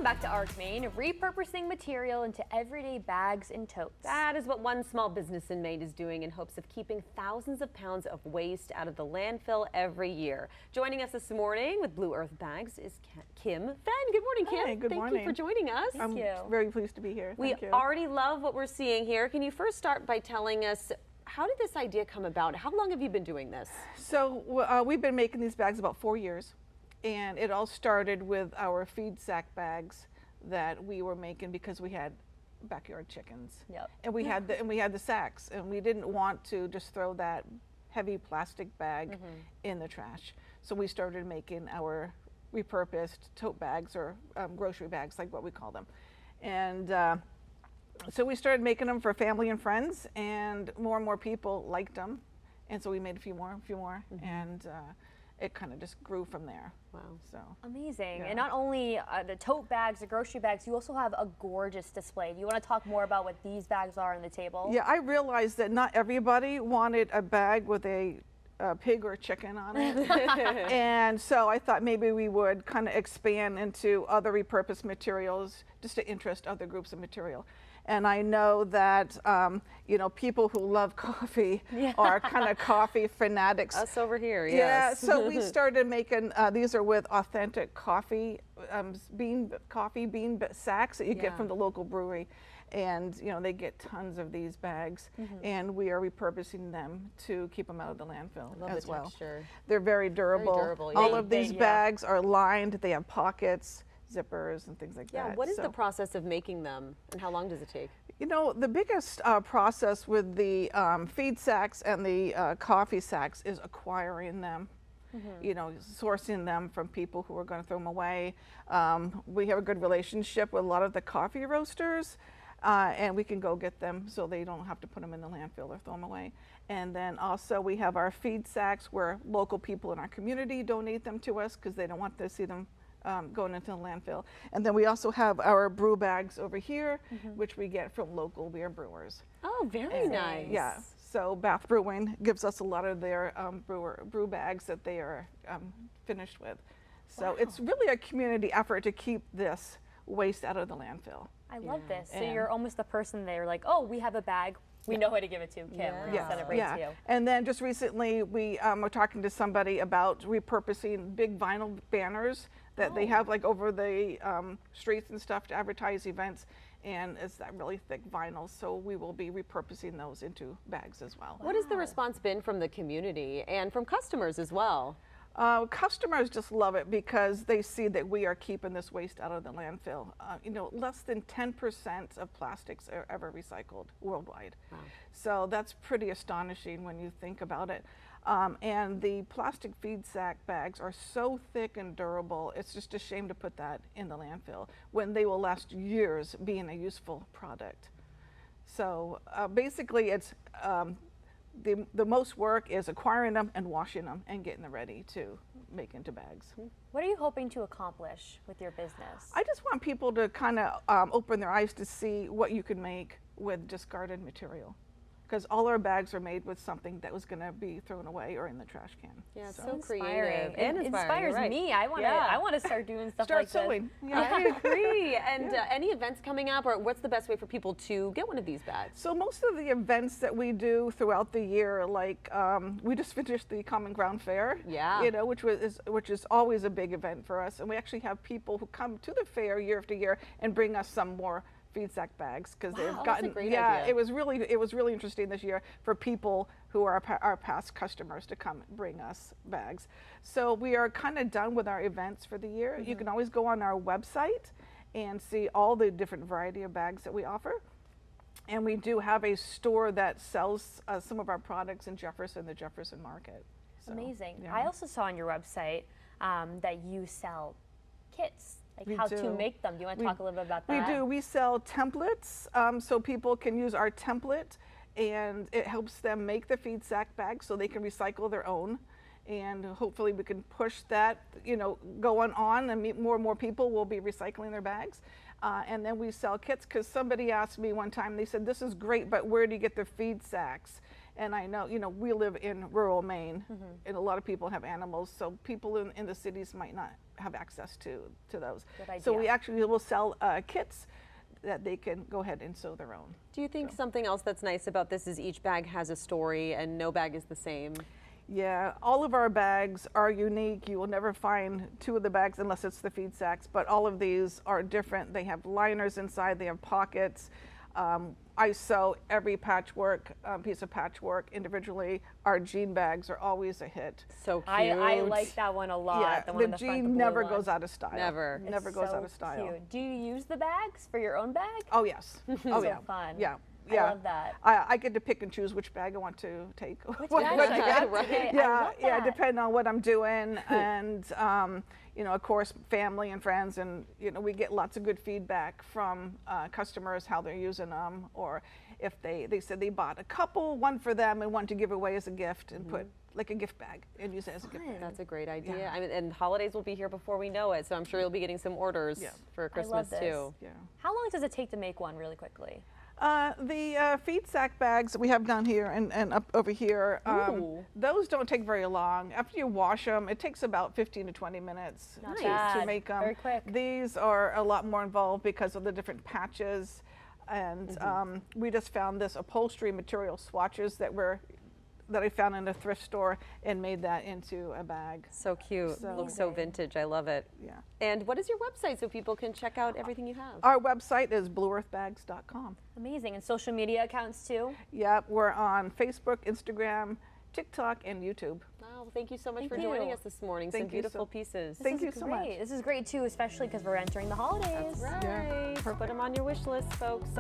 back to Arc Maine, repurposing material into everyday bags and totes. That is what one small business in Maine is doing in hopes of keeping thousands of pounds of waste out of the landfill every year. Joining us this morning with Blue Earth Bags is Kim Fenn. Good morning, Kim. Hi, good morning. Thank you for joining us. I'm very pleased to be here. We already love what we're seeing here. Can you first start by telling us, how did this idea come about? How long have you been doing this? So we've been making these bags about 4 years. And it all started with our feed sack bags that we were making because we had backyard chickens. Yep. And we had the sacks, and we didn't want to just throw that heavy plastic bag in the trash. So we started making our repurposed tote bags, or grocery bags, like what we call them. And so we started making them for family and friends, and more people liked them. And so we made a few more, and it kind of just grew from there. Wow. So amazing. Yeah. And not only the tote bags, the grocery bags, you also have a gorgeous display. Do you want to talk more about what these bags are on the table? Yeah, I realized that not everybody wanted a bag with a pig or chicken on it. And so I thought maybe we would kind of expand into other repurposed materials just to interest other groups of material. And I know that, you know, people who love coffee are kind of coffee fanatics. Us over here, yes. Yeah, so we started making, these are with authentic coffee bean sacks that you get from the local brewery. And, you know, they get tons of these bags, and we are repurposing them to keep them out of the landfill as well. Texture. They're very durable. Very durable, yeah. All of these bags are lined. They have pockets, zippers, and things like that. Yeah, what is the process of making them, and how long does it take? You know, the biggest process with the feed sacks and the coffee sacks is acquiring them. You know, sourcing them from people who are going to throw them away. We have a good relationship with a lot of the coffee roasters, and we can go get them so they don't have to put them in the landfill or throw them away. And then also we have our feed sacks where local people in our community donate them to us because they don't want to see them going into the landfill. And then we also have our brew bags over here, which we get from local beer brewers. Oh, very nice. Yeah, so Bath Brewing gives us a lot of their brew bags that they are finished with. So it's really a community effort to keep this waste out of the landfill. I love this. So you're almost the person there, like, oh, we have a bag. We know how to give it to Kim. We're going to send it right to you. And then just recently we were talking to somebody about repurposing big vinyl banners that they have like over the streets and stuff to advertise events. And it's that really thick vinyl, so we will be repurposing those into bags as well. What has the response been from the community and from customers as well? Customers just love it because they see that we are keeping this waste out of the landfill. You know, less than 10% of plastics are ever recycled worldwide. Wow. So that's pretty astonishing when you think about it. And the plastic feed sack bags are so thick and durable, it's just a shame to put that in the landfill when they will last years being a useful product. So basically it's the most work is acquiring them and washing them and getting them ready to make into bags. What are you hoping to accomplish with your business? I just want people to kind of open their eyes to see what you can make with discarded material. Because all our bags are made with something that was going to be thrown away or in the trash can. Yeah, it's so so inspiring. creative and It inspiring. inspires me. I want to start doing stuff like sewing. this. Yeah. I agree. And any events coming up, or what's the best way for people to get one of these bags? So most of the events that we do throughout the year, like we just finished the Common Ground Fair, you know, which is always a big event for us, and we actually have people who come to the fair year after year and bring us some more feed sack bags because they've gotten idea. it was really interesting this year for people who are our past customers to come bring us bags. So we are kind of done with our events for the year. You can always go on our website and see all the different variety of bags that we offer. And we do have a store that sells some of our products in Jefferson, the Jefferson Market. So, amazing. Yeah. I also saw on your website that you sell kits. Like how to make them. Do you want to talk a little bit about that? We do. We sell templates, so people can use our template, and it helps them make the feed sack bags so they can recycle their own. And hopefully we can push that, you know, going on, and more and more people will be recycling their bags. And then we sell kits, because somebody asked me one time, they said, this is great, but where do you get the feed sacks? And I know, we live in rural Maine, and a lot of people have animals, so people in the cities might not have access to those. Good idea. So we actually will sell kits that they can go ahead and sew their own. Do you think something else that's nice about this is each bag has a story and no bag is the same? Yeah, all of our bags are unique. You will never find two of the bags unless it's the feed sacks, but all of these are different. They have liners inside, they have pockets. I sew every patchwork, piece of patchwork individually. Our jean bags are always a hit. So cute. I like that one a lot. Yeah, the one in the the front, jean the blue never one. goes out of style. Never. Never It's goes so out of style. cute. Do you use the bags for your own bag? Oh yes. Oh So yeah. fun. Yeah. I Yeah. love that. I get to pick and choose which bag I want to take. Which What- bag what should I to grab get. today? I Yeah, love yeah, that. depending on what I'm doing, and of course, family and friends, and we get lots of good feedback from customers how they're using them, or if they said they bought a couple, one for them and one to give away as a gift, and put like a gift bag and use it as a gift bag. That's a great idea. Yeah. I mean, and holidays will be here before we know it, so I'm sure you'll be getting some orders Yeah. for I Christmas love this. too. Yeah. How long does it take to make one really quickly? The feed sack bags that we have down here and up over here, Ooh. those don't take very long. After you wash them, it takes about 15 to 20 minutes Not to bad. make them. Very quick. These are a lot more involved because of the different patches. And we just found this upholstery material swatches that I found in a thrift store and made that into a bag. So cute. So- Looks so vintage. I love it. Yeah. And what is your website so people can check out everything you have? Our website is blueearthbags.com. Amazing. And social media accounts too? Yep, we're on Facebook, Instagram, TikTok, and YouTube. Wow, thank you so much Thank for joining you. us this morning. Thank Some you beautiful so- pieces. Thank you This is so much. great. This is great too, especially because we're entering the holidays. Right. Put them on your wish list, folks.